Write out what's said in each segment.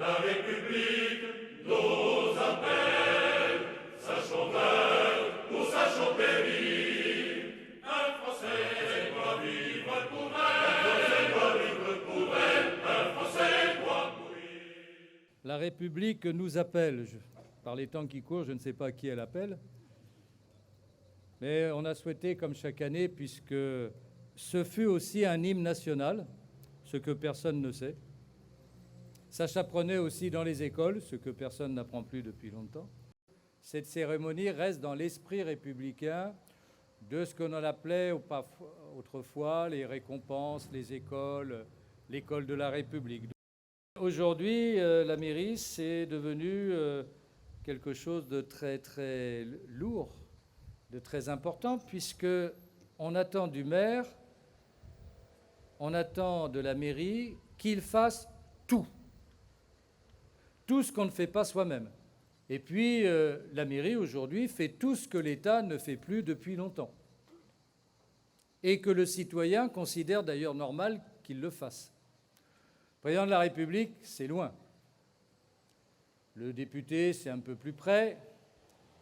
La République nous appelle, sachons vaincre ou sachons périr. Un Français doit vivre pour elle, un Français doit vivre pour elle, un Français doit mourir. La République nous appelle. Par les temps qui courent, je ne sais pas qui elle appelle. Mais on a souhaité, comme chaque année, puisque ce fut aussi un hymne national, ce que personne ne sait. Ça s'apprenait aussi dans les écoles, ce que personne n'apprend plus depuis longtemps. Cette cérémonie reste dans l'esprit républicain de ce qu'on en appelait autrefois les récompenses, les écoles, l'école de la République. Aujourd'hui, la mairie, c'est devenu quelque chose de très, très lourd, de très important, puisqu'on attend du maire, on attend de la mairie qu'il fasse tout. Tout ce qu'on ne fait pas soi-même. Et puis, la mairie, aujourd'hui, fait tout ce que l'État ne fait plus depuis longtemps. Et que le citoyen considère d'ailleurs normal qu'il le fasse. Le président de la République, c'est loin. Le député, c'est un peu plus près.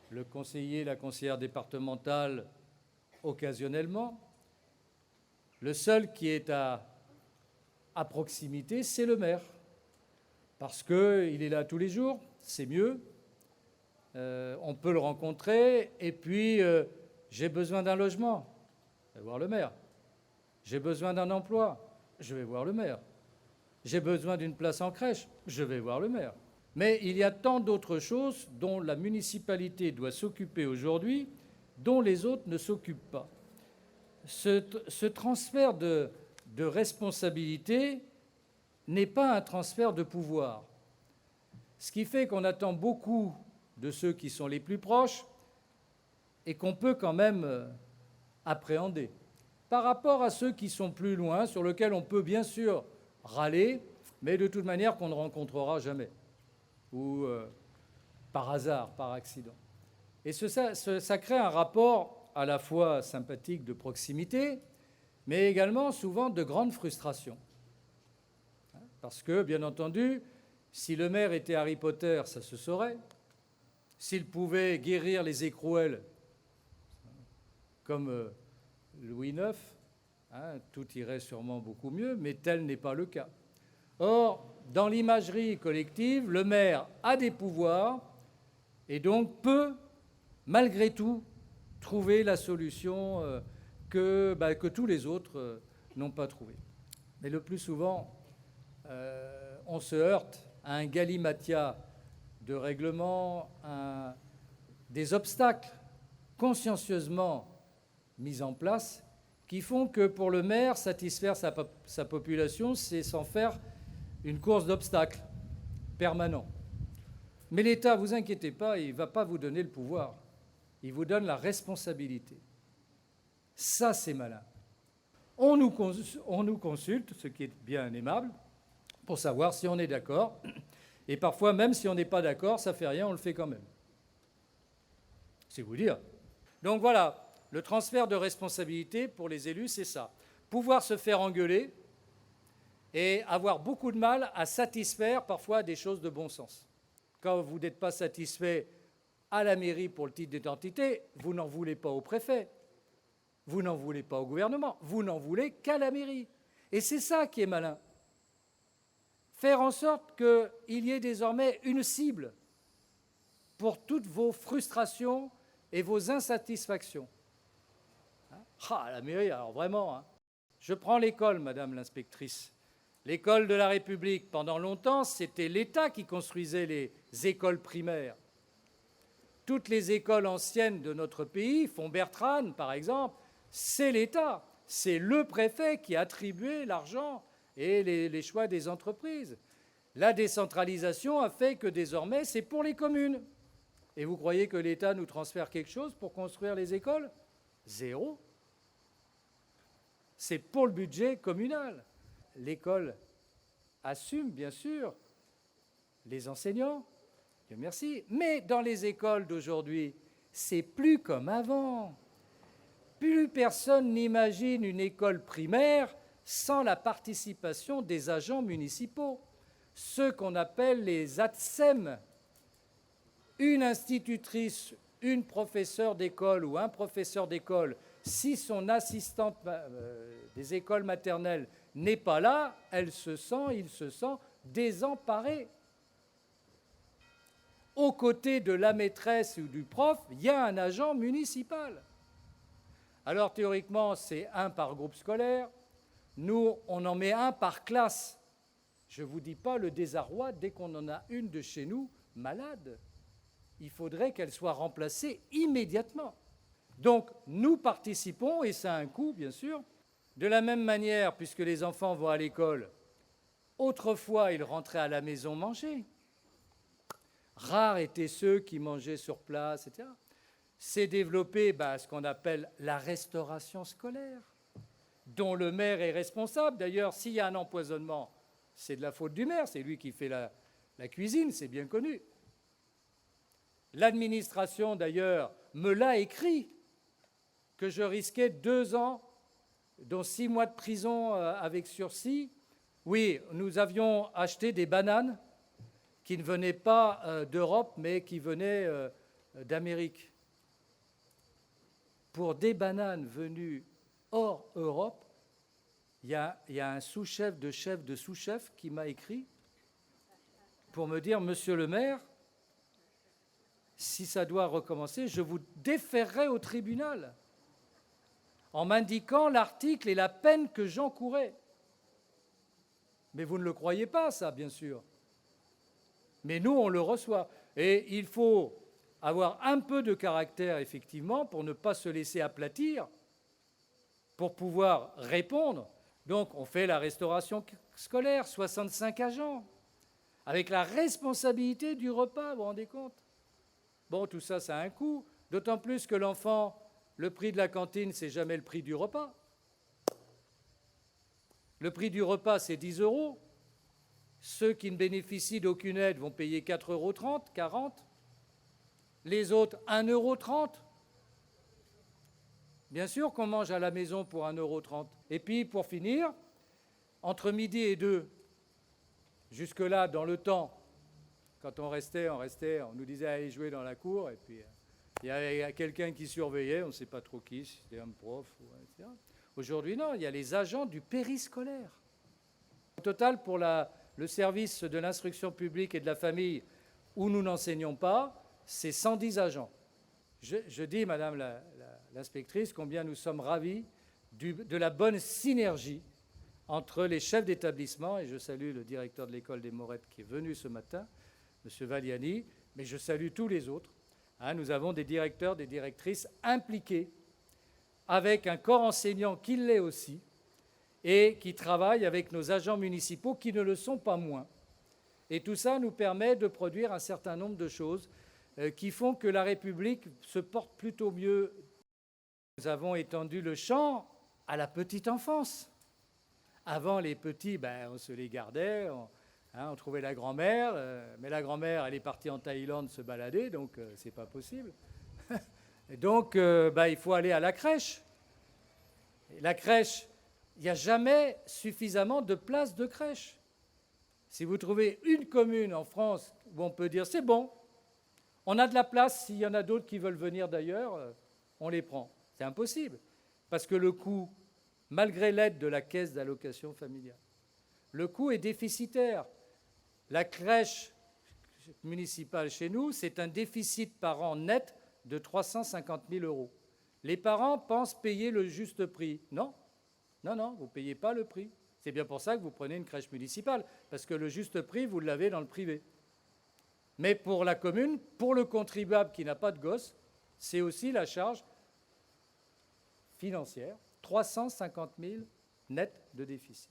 Le conseiller, la conseillère départementale, occasionnellement. Le seul qui est à proximité, c'est le maire. Parce qu'il est là tous les jours, c'est mieux. On peut le rencontrer. Et puis, j'ai besoin d'un logement, je vais voir le maire. J'ai besoin d'un emploi, je vais voir le maire. J'ai besoin d'une place en crèche, je vais voir le maire. Mais il y a tant d'autres choses dont la municipalité doit s'occuper aujourd'hui, dont les autres ne s'occupent pas. Ce transfert de responsabilité n'est pas un transfert de pouvoir. Ce qui fait qu'on attend beaucoup de ceux qui sont les plus proches et qu'on peut quand même appréhender. Par rapport à ceux qui sont plus loin, sur lesquels on peut bien sûr râler, mais de toute manière qu'on ne rencontrera jamais, ou par hasard, par accident. Et ça crée un rapport à la fois sympathique de proximité, mais également souvent de grande frustration. Parce que, bien entendu, si le maire était Harry Potter, ça se saurait. S'il pouvait guérir les écrouelles, comme Louis IX, tout irait sûrement beaucoup mieux, mais tel n'est pas le cas. Or, dans l'imagerie collective, le maire a des pouvoirs et donc peut, malgré tout, trouver la solution que tous les autres n'ont pas trouvée. Mais le plus souvent, on se heurte à un galimatias de règlements, des obstacles consciencieusement mis en place qui font que pour le maire, satisfaire sa population, c'est s'en faire une course d'obstacles permanent. Mais l'État, vous inquiétez pas, il ne va pas vous donner le pouvoir. Il vous donne la responsabilité. Ça, c'est malin. On nous consulte, ce qui est bien aimable, pour savoir si on est d'accord. Et parfois, même si on n'est pas d'accord, ça ne fait rien, on le fait quand même. C'est vous dire. Donc voilà, le transfert de responsabilité pour les élus, c'est ça. Pouvoir se faire engueuler et avoir beaucoup de mal à satisfaire parfois des choses de bon sens. Quand vous n'êtes pas satisfait à la mairie pour le titre d'identité, vous n'en voulez pas au préfet, vous n'en voulez pas au gouvernement, vous n'en voulez qu'à la mairie. Et c'est ça qui est malin. Faire en sorte qu'il y ait désormais une cible pour toutes vos frustrations et vos insatisfactions. La mairie, alors vraiment, Je prends l'école, madame l'inspectrice. L'école de la République, pendant longtemps, c'était l'État qui construisait les écoles primaires. Toutes les écoles anciennes de notre pays, Font-Bertrane par exemple, c'est l'État, c'est le préfet qui attribuait l'argent et les choix des entreprises. La décentralisation a fait que désormais, c'est pour les communes. Et vous croyez que l'État nous transfère quelque chose pour construire les écoles? Zéro. C'est pour le budget communal. L'école assume, bien sûr, les enseignants, Dieu merci, mais dans les écoles d'aujourd'hui, c'est plus comme avant. Plus personne n'imagine une école primaire sans la participation des agents municipaux. ceux qu'on appelle les ATSEM. Une institutrice, une professeure d'école ou un professeur d'école, si son assistante des écoles maternelles n'est pas là, il se sent désemparé. Aux côtés de la maîtresse ou du prof, il y a un agent municipal. Alors théoriquement, c'est un par groupe scolaire. Nous, on en met un par classe. Je ne vous dis pas le désarroi dès qu'on en a une de chez nous malade. Il faudrait qu'elle soit remplacée immédiatement. Donc, nous participons, et ça a un coût, bien sûr. De la même manière, puisque les enfants vont à l'école, autrefois, ils rentraient à la maison manger. Rares étaient ceux qui mangeaient sur place, etc. C'est développé ce qu'on appelle la restauration scolaire, dont le maire est responsable. D'ailleurs, s'il y a un empoisonnement, c'est de la faute du maire, c'est lui qui fait la cuisine, c'est bien connu. L'administration, d'ailleurs, me l'a écrit, que je risquais 2 ans, dont 6 mois de prison avec sursis. Oui, nous avions acheté des bananes qui ne venaient pas d'Europe, mais qui venaient d'Amérique. Pour des bananes venues hors Europe, il y a un sous-chef de sous-chef qui m'a écrit pour me dire « Monsieur le maire, si ça doit recommencer, je vous déférerai au tribunal » en m'indiquant l'article et la peine que j'encourais. Mais vous ne le croyez pas, ça, bien sûr. Mais nous, on le reçoit. Et il faut avoir un peu de caractère, effectivement, pour ne pas se laisser aplatir, pour pouvoir répondre. Donc, on fait la restauration scolaire, 65 agents, avec la responsabilité du repas, vous vous rendez compte? Bon, tout ça, ça a un coût, d'autant plus que l'enfant, le prix de la cantine, c'est jamais le prix du repas. Le prix du repas, c'est 10 €. Ceux qui ne bénéficient d'aucune aide vont payer 4,30 €, 40. Les autres, 1,30 €. Bien sûr qu'on mange à la maison pour 1,30 €. Et puis, pour finir, entre midi et 2, jusque-là, dans le temps, quand on restait, on nous disait allez jouer dans la cour, et puis il y avait quelqu'un qui surveillait, on ne sait pas trop qui, si c'était un prof, etc. Aujourd'hui, non, il y a les agents du périscolaire. Au total, pour le service de l'instruction publique et de la famille, où nous n'enseignons pas, c'est 110 agents. Je dis, Madame l'inspectrice, combien nous sommes ravis de la bonne synergie entre les chefs d'établissement, et je salue le directeur de l'école des Morettes qui est venu ce matin, M. Valiani, mais je salue tous les autres. Nous avons des directeurs, des directrices impliqués, avec un corps enseignant qui l'est aussi, et qui travaille avec nos agents municipaux qui ne le sont pas moins. Et tout ça nous permet de produire un certain nombre de choses qui font que la République se porte plutôt mieux. Nous avons étendu le champ à la petite enfance. Avant, les petits, on se les gardait, on trouvait la grand-mère, mais la grand-mère, elle est partie en Thaïlande se balader, donc c'est pas possible. Et donc, il faut aller à la crèche. Et la crèche, il n'y a jamais suffisamment de places de crèche. Si vous trouvez une commune en France où on peut dire c'est bon, on a de la place, s'il y en a d'autres qui veulent venir d'ailleurs, on les prend. C'est impossible, parce que le coût, malgré l'aide de la caisse d'allocation familiale, le coût est déficitaire. La crèche municipale chez nous, c'est un déficit par an net de 350 000 €. Les parents pensent payer le juste prix. Non, vous ne payez pas le prix. C'est bien pour ça que vous prenez une crèche municipale, parce que le juste prix, vous l'avez dans le privé. Mais pour la commune, pour le contribuable qui n'a pas de gosse, c'est aussi la charge financière, 350 000 net de déficit.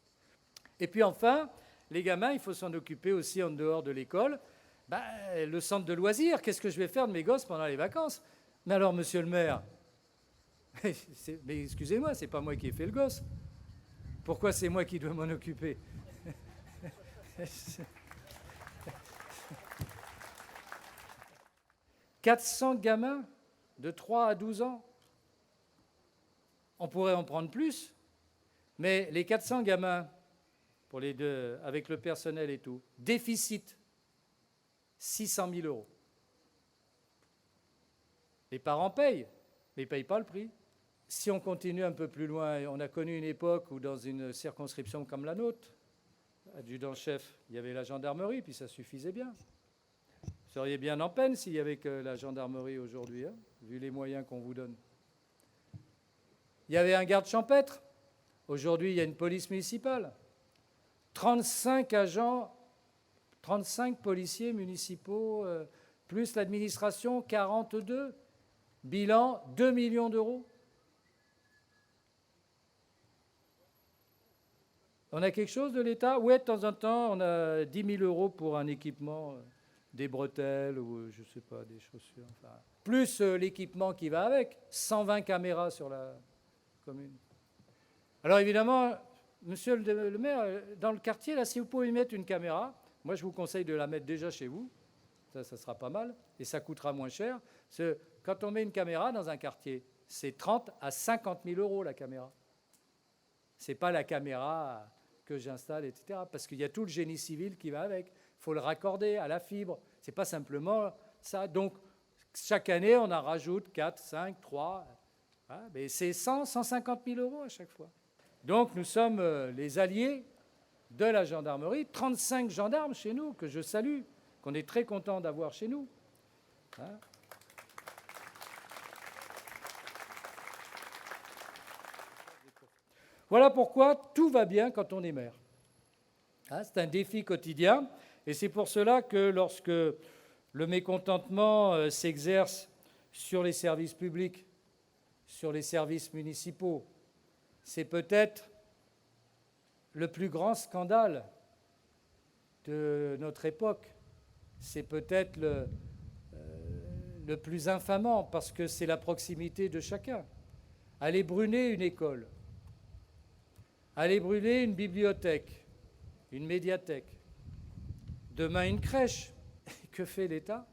Et puis enfin, les gamins, il faut s'en occuper aussi en dehors de l'école. Le centre de loisirs, qu'est-ce que je vais faire de mes gosses pendant les vacances? Mais alors, monsieur le maire, mais excusez-moi, c'est pas moi qui ai fait le gosse. Pourquoi c'est moi qui dois m'en occuper? 400 gamins de 3 à 12 ans. On pourrait en prendre plus, mais les 400 gamins, pour les deux, avec le personnel et tout. Déficit, 600 000 euros. Les parents payent, mais ils ne payent pas le prix. Si on continue un peu plus loin, on a connu une époque où dans une circonscription comme la nôtre, adjudant-chef, il y avait la gendarmerie, puis ça suffisait bien. Vous seriez bien en peine s'il y avait que la gendarmerie aujourd'hui, hein, vu les moyens qu'on vous donne. Il y avait un garde champêtre. Aujourd'hui, il y a une police municipale. 35 agents, 35 policiers municipaux, plus l'administration, 42. Bilan, 2 millions d'euros. On a quelque chose de l'État? Oui, de temps en temps, on a 10 000 euros pour un équipement, des bretelles ou, je ne sais pas, des chaussures. Enfin, plus l'équipement qui va avec, 120 caméras sur la commune. Alors évidemment, monsieur le maire, dans le quartier, là, si vous pouvez mettre une caméra, moi je vous conseille de la mettre déjà chez vous, ça sera pas mal, et ça coûtera moins cher. Parce que quand on met une caméra dans un quartier, c'est 30 à 50 000 euros la caméra. Ce n'est pas la caméra que j'installe, etc. Parce qu'il y a tout le génie civil qui va avec. Il faut le raccorder à la fibre. Ce n'est pas simplement ça. Donc, chaque année, on en rajoute 4, 5, 3. Hein, mais c'est 100, 150 000 euros à chaque fois. Donc, nous sommes les alliés de la gendarmerie. 35 gendarmes chez nous, que je salue, qu'on est très content d'avoir chez nous. Hein. Voilà pourquoi tout va bien quand on est maire. Hein, c'est un défi quotidien, et c'est pour cela que lorsque le mécontentement s'exerce sur les services publics, sur les services municipaux, c'est peut-être le plus grand scandale de notre époque. C'est peut-être le plus infamant, parce que c'est la proximité de chacun. Aller brûler une école, aller brûler une bibliothèque, une médiathèque, demain une crèche. Que fait l'État?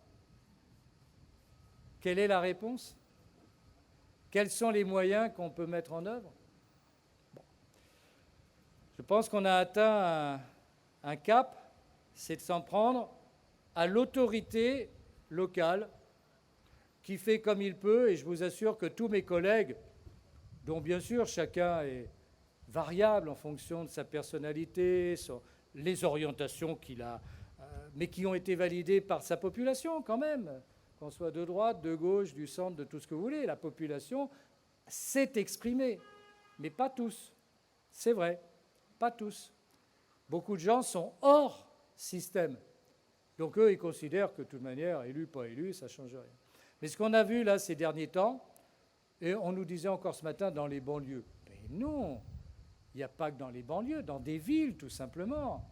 Quelle est la réponse? Quels sont les moyens qu'on peut mettre en œuvre? Bon. Je pense qu'on a atteint un cap, c'est de s'en prendre à l'autorité locale qui fait comme il peut, et je vous assure que tous mes collègues, dont bien sûr chacun est variable en fonction de sa personnalité, les orientations qu'il a, mais qui ont été validées par sa population quand même, qu'on soit de droite, de gauche, du centre, de tout ce que vous voulez. La population s'est exprimée, mais pas tous. C'est vrai, pas tous. Beaucoup de gens sont hors système. Donc eux, ils considèrent que de toute manière, élu, pas élu, ça ne change rien. Mais ce qu'on a vu là ces derniers temps, et on nous disait encore ce matin dans les banlieues, mais non, il n'y a pas que dans les banlieues, dans des villes tout simplement.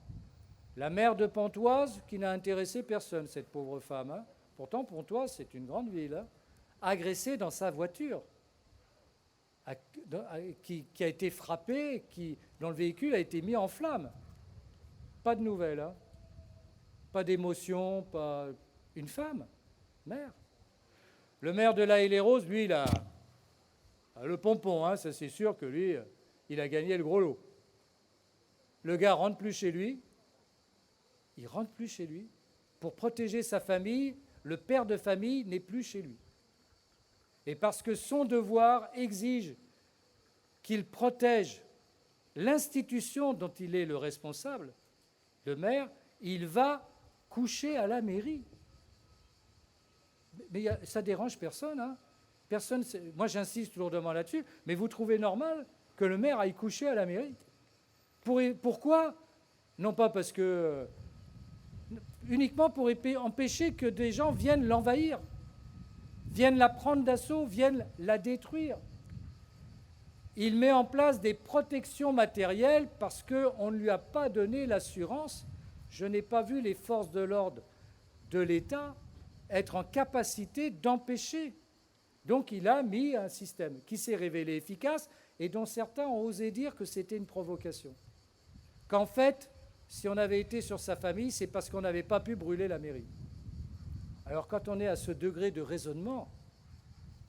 La maire de Pontoise, qui n'a intéressé personne, cette pauvre femme. Hein. Pourtant, Pontoise, c'est une grande ville. Hein. Agressée dans sa voiture, qui a été frappée, dont le véhicule a été mis en flammes. Pas de nouvelles. Hein. Pas d'émotion, pas... Une femme, maire. Le maire de La Haye-les-Roses, lui, il a le pompon. Hein, ça, c'est sûr que lui, il a gagné le gros lot. Le gars rentre plus chez lui. Il rentre plus chez lui. Pour protéger sa famille, le père de famille n'est plus chez lui. Et parce que son devoir exige qu'il protège l'institution dont il est le responsable, le maire, il va coucher à la mairie. Mais ça dérange personne. Hein. Personne. Moi, j'insiste lourdement là-dessus. Mais vous trouvez normal que le maire aille coucher à la mairie? Pourquoi? Non pas parce que... uniquement pour empêcher que des gens viennent l'envahir, viennent la prendre d'assaut, viennent la détruire. Il met en place des protections matérielles parce qu'on ne lui a pas donné l'assurance. Je n'ai pas vu les forces de l'ordre de l'État être en capacité d'empêcher. Donc il a mis un système qui s'est révélé efficace et dont certains ont osé dire que c'était une provocation. Qu'en fait, si on avait été sur sa famille, c'est parce qu'on n'avait pas pu brûler la mairie. Alors quand on est à ce degré de raisonnement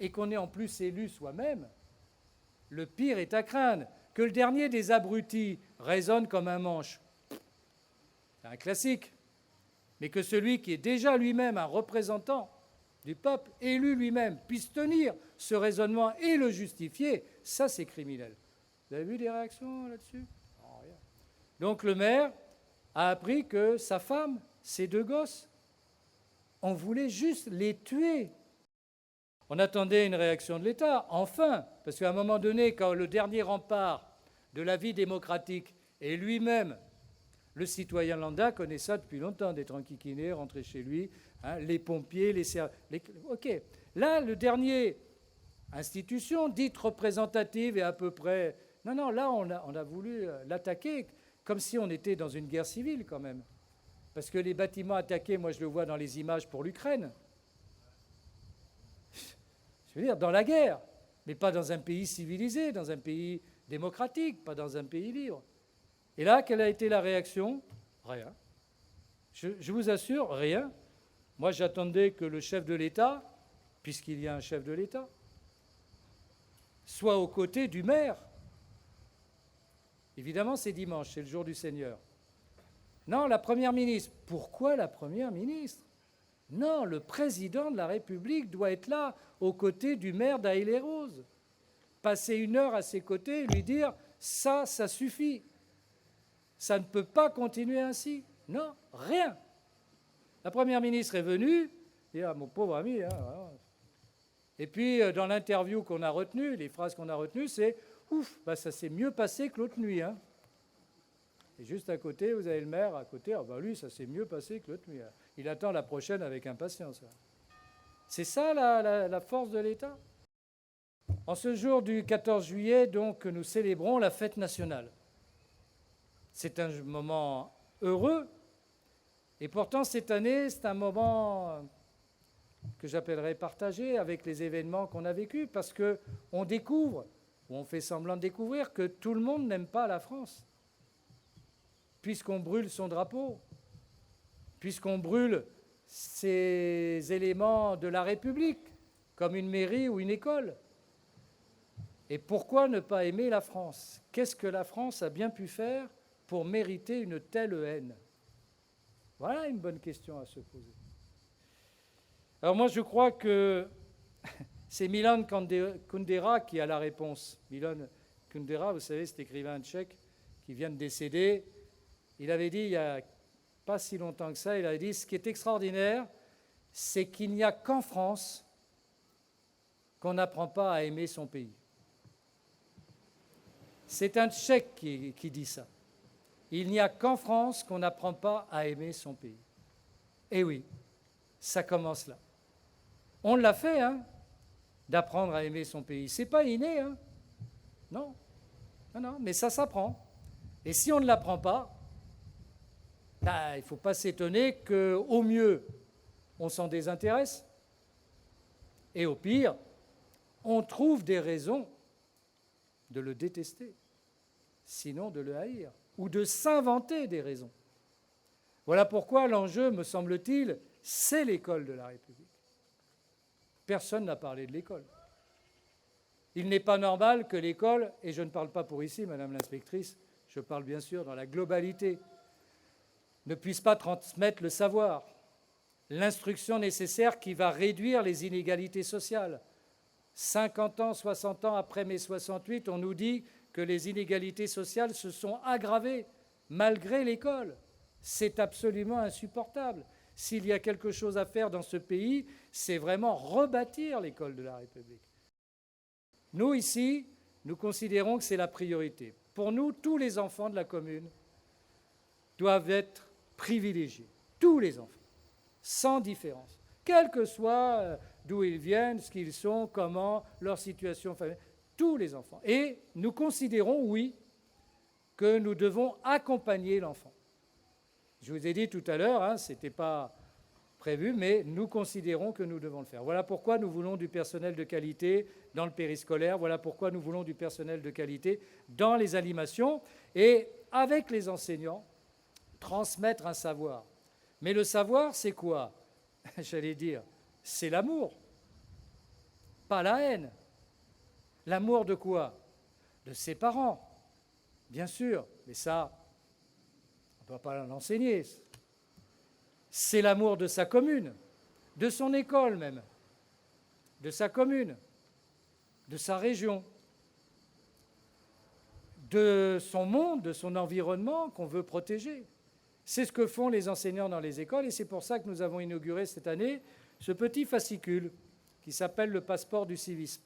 et qu'on est en plus élu soi-même, le pire est à craindre. Que le dernier des abrutis raisonne comme un manche, c'est un classique, mais que celui qui est déjà lui-même un représentant du peuple, élu lui-même, puisse tenir ce raisonnement et le justifier, ça c'est criminel. Vous avez vu des réactions là-dessus? Non, rien. Donc le maire a appris que sa femme, ses 2 gosses, on voulait juste les tuer. On attendait une réaction de l'État, enfin, parce qu'à un moment donné, quand le dernier rempart de la vie démocratique est lui-même, le citoyen lambda connaît ça depuis longtemps, d'être enquiquiné, rentrer chez lui, hein, les pompiers, OK. Là, le dernier institution dite représentative et à peu près... Non, là, on a voulu l'attaquer comme si on était dans une guerre civile quand même. Parce que les bâtiments attaqués, moi je le vois dans les images pour l'Ukraine. Je veux dire, dans la guerre, mais pas dans un pays civilisé, dans un pays démocratique, pas dans un pays libre. Et là, quelle a été la réaction? Rien. Je vous assure, rien. Moi, j'attendais que le chef de l'État, puisqu'il y a un chef de l'État, soit aux côtés du maire. Évidemment, c'est dimanche, c'est le jour du Seigneur. Non, la Première ministre. Pourquoi la Première ministre? Non, le président de la République doit être là, aux côtés du maire d'Aille-les-Roses. Passer 1 heure à ses côtés et lui dire « ça suffit ». Ça ne peut pas continuer ainsi. Non, rien. La Première ministre est venue, et mon pauvre ami, hein, voilà. Et puis dans l'interview qu'on a retenue, les phrases qu'on a retenues, c'est « ouf, bah, ça s'est mieux passé que l'autre nuit hein. ». Et juste à côté, vous avez le maire à côté, ah bah lui, ça s'est mieux passé que l'autre nuit. Hein. Il attend la prochaine avec impatience. Hein. C'est ça la force de l'État. En ce jour du 14 juillet, donc, nous célébrons la fête nationale. C'est un moment heureux, et pourtant cette année, c'est un moment que j'appellerais partagé avec les événements qu'on a vécus, parce qu'on découvre, ou on fait semblant de découvrir, que tout le monde n'aime pas la France, puisqu'on brûle son drapeau, puisqu'on brûle ces éléments de la République, comme une mairie ou une école. Et pourquoi ne pas aimer la France? Qu'est-ce que la France a bien pu faire pour mériter une telle haine? Voilà une bonne question à se poser. Alors moi, je crois que c'est Milan Kundera qui a la réponse. Milan Kundera, vous savez, cet écrivain tchèque qui vient de décéder, il avait dit, il n'y a pas si longtemps que ça, il avait dit, ce qui est extraordinaire, c'est qu'il n'y a qu'en France qu'on n'apprend pas à aimer son pays. C'est un Tchèque qui dit ça. Il n'y a qu'en France qu'on n'apprend pas à aimer son pays. Eh oui, ça commence là. On l'a fait, hein, d'apprendre à aimer son pays. C'est pas inné, hein. Non, mais ça s'apprend. Et si on ne l'apprend pas, il ne faut pas s'étonner qu'au mieux, on s'en désintéresse, et au pire, on trouve des raisons de le détester, sinon de le haïr, ou de s'inventer des raisons. Voilà pourquoi l'enjeu, me semble-t-il, c'est l'école de la République. Personne n'a parlé de l'école. Il n'est pas normal que l'école, et je ne parle pas pour ici, Madame l'inspectrice, je parle bien sûr dans la globalité, ne puisse pas transmettre le savoir, l'instruction nécessaire qui va réduire les inégalités sociales. 50 ans, 60 ans après mai 68, on nous dit que les inégalités sociales se sont aggravées malgré l'école. C'est absolument insupportable. S'il y a quelque chose à faire dans ce pays, c'est vraiment rebâtir l'école de la République. Nous, ici, nous considérons que c'est la priorité. Pour nous, tous les enfants de la commune doivent être privilégiés. Tous les enfants, sans différence. Quel que soit d'où ils viennent, ce qu'ils sont, comment, leur situation familiale. Tous les enfants. Et nous considérons, oui, que nous devons accompagner l'enfant. Je vous ai dit tout à l'heure, hein, ce n'était pas prévu, mais nous considérons que nous devons le faire. Voilà pourquoi nous voulons du personnel de qualité dans le périscolaire, voilà pourquoi nous voulons du personnel de qualité dans les animations, et avec les enseignants, transmettre un savoir. Mais le savoir, c'est quoi? J'allais dire, c'est l'amour, pas la haine. L'amour de quoi? De ses parents, bien sûr, mais ça, ne doit pas l'enseigner. C'est l'amour de sa commune, de son école même, de sa commune, de sa région, de son monde, de son environnement qu'on veut protéger. C'est ce que font les enseignants dans les écoles et c'est pour ça que nous avons inauguré cette année ce petit fascicule qui s'appelle le passeport du civisme.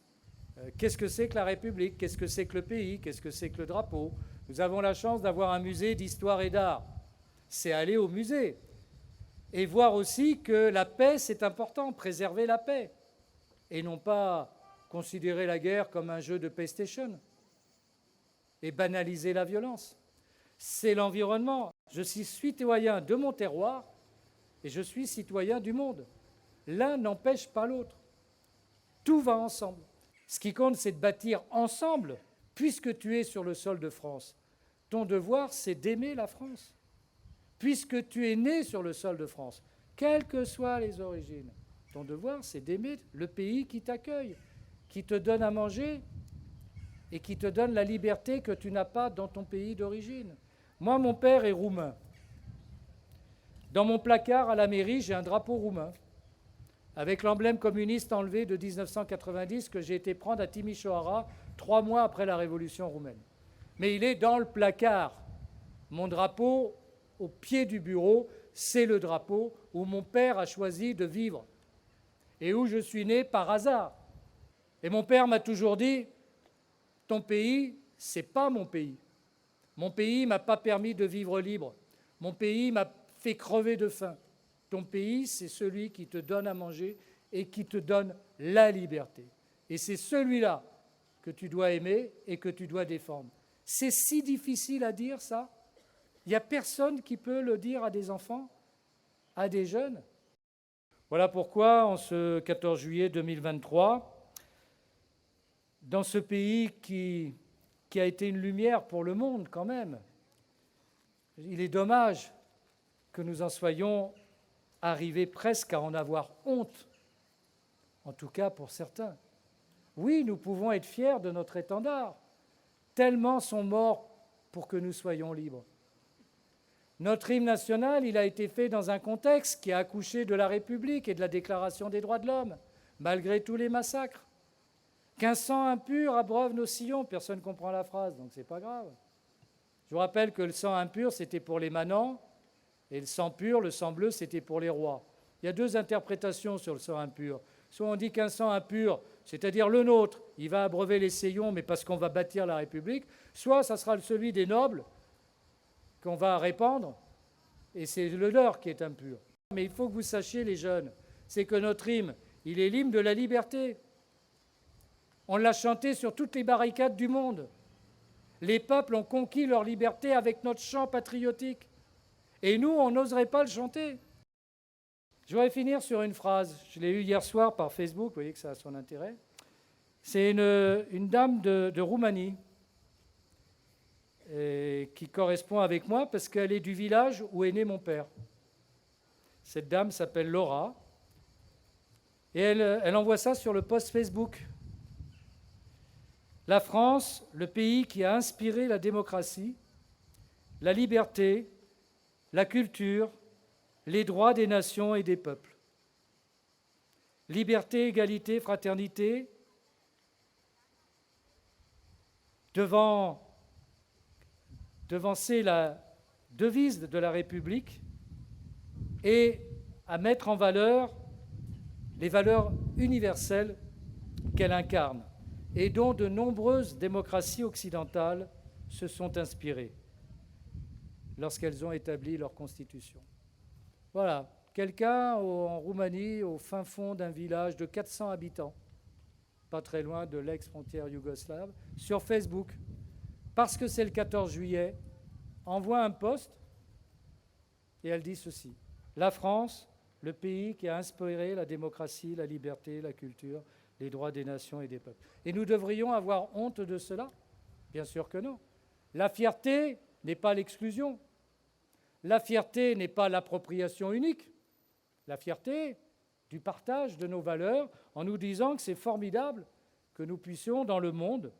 Qu'est-ce que c'est que la République? Qu'est-ce que c'est que le pays? Qu'est-ce que c'est que le drapeau? Nous avons la chance d'avoir un musée d'histoire et d'art. C'est aller au musée et voir aussi que la paix, c'est important, préserver la paix et non pas considérer la guerre comme un jeu de PlayStation et banaliser la violence. C'est l'environnement. Je suis citoyen de mon terroir et je suis citoyen du monde. L'un n'empêche pas l'autre. Tout va ensemble. Ce qui compte, c'est de bâtir ensemble, puisque tu es sur le sol de France. Ton devoir, c'est d'aimer la France. Puisque tu es né sur le sol de France, quelles que soient les origines, ton devoir, c'est d'aimer le pays qui t'accueille, qui te donne à manger et qui te donne la liberté que tu n'as pas dans ton pays d'origine. Moi, mon père est roumain. Dans mon placard à la mairie, j'ai un drapeau roumain, avec l'emblème communiste enlevé de 1990 que j'ai été prendre à Timișoara 3 mois après la révolution roumaine. Mais il est dans le placard. Mon drapeau, au pied du bureau, c'est le drapeau où mon père a choisi de vivre et où je suis né par hasard. Et mon père m'a toujours dit, ton pays, c'est pas mon pays. Mon pays m'a pas permis de vivre libre. Mon pays m'a fait crever de faim. Ton pays, c'est celui qui te donne à manger et qui te donne la liberté. Et c'est celui-là que tu dois aimer et que tu dois défendre. C'est si difficile à dire, ça. Il n'y a personne qui peut le dire à des enfants, à des jeunes. Voilà pourquoi, en ce 14 juillet 2023, dans ce pays qui a été une lumière pour le monde quand même, il est dommage que nous en soyons arrivés presque à en avoir honte, en tout cas pour certains. Oui, nous pouvons être fiers de notre étendard, tellement sont morts pour que nous soyons libres. Notre hymne national, il a été fait dans un contexte qui a accouché de la République et de la Déclaration des droits de l'homme, malgré tous les massacres. Qu'un sang impur abreuve nos sillons, personne ne comprend la phrase, donc c'est pas grave. Je vous rappelle que le sang impur, c'était pour les manants, et le sang pur, le sang bleu, c'était pour les rois. Il y a 2 interprétations sur le sang impur. Soit on dit qu'un sang impur, c'est-à-dire le nôtre, il va abreuver les sillons, mais parce qu'on va bâtir la République, soit ça sera celui des nobles, qu'on va répandre, et c'est le leur qui est impur. Mais il faut que vous sachiez, les jeunes, c'est que notre hymne, il est l'hymne de la liberté. On l'a chanté sur toutes les barricades du monde. Les peuples ont conquis leur liberté avec notre chant patriotique. Et nous, on n'oserait pas le chanter. Je voudrais finir sur une phrase. Je l'ai eue hier soir par Facebook, vous voyez que ça a son intérêt. C'est une dame de Roumanie qui correspond avec moi parce qu'elle est du village où est né mon père. Cette dame s'appelle Laura et elle envoie ça sur le post Facebook. La France, le pays qui a inspiré la démocratie, la liberté, la culture, les droits des nations et des peuples. Liberté, égalité, fraternité, devancer la devise de la République et à mettre en valeur les valeurs universelles qu'elle incarne et dont de nombreuses démocraties occidentales se sont inspirées lorsqu'elles ont établi leur constitution. Voilà, quelqu'un en Roumanie, au fin fond d'un village de 400 habitants, pas très loin de l'ex-frontière yougoslave, sur Facebook, parce que c'est le 14 juillet, envoie un post et elle dit ceci. La France, le pays qui a inspiré la démocratie, la liberté, la culture, les droits des nations et des peuples. Et nous devrions avoir honte de cela? Bien sûr que non. La fierté n'est pas l'exclusion. La fierté n'est pas l'appropriation unique. La fierté du partage de nos valeurs en nous disant que c'est formidable que nous puissions, dans le monde,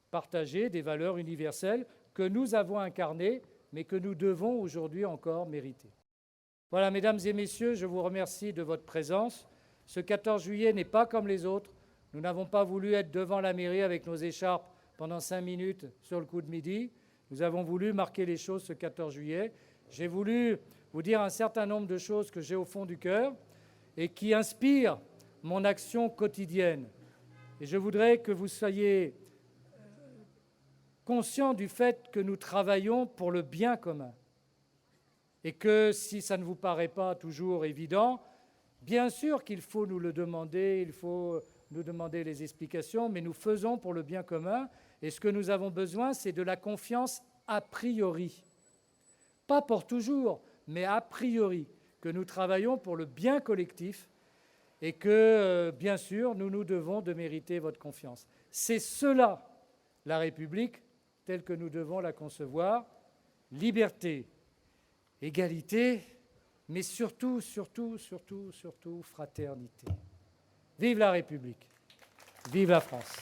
partager des valeurs universelles que nous avons incarnées mais que nous devons aujourd'hui encore mériter. Voilà, mesdames et messieurs, je vous remercie de votre présence. Ce 14 juillet n'est pas comme les autres. Nous n'avons pas voulu être devant la mairie avec nos écharpes pendant 5 minutes sur le coup de midi. Nous avons voulu marquer les choses ce 14 juillet. J'ai voulu vous dire un certain nombre de choses que j'ai au fond du cœur et qui inspirent mon action quotidienne. Et je voudrais que vous soyez conscients du fait que nous travaillons pour le bien commun. Et que si ça ne vous paraît pas toujours évident, bien sûr qu'il faut nous le demander, il faut nous demander les explications, mais nous faisons pour le bien commun. Et ce que nous avons besoin, c'est de la confiance a priori. Pas pour toujours, mais a priori, que nous travaillons pour le bien collectif et que, bien sûr, nous nous devons de mériter votre confiance. C'est cela, la République, telle que nous devons la concevoir. Liberté, égalité, mais surtout, fraternité. Vive la République, vive la France.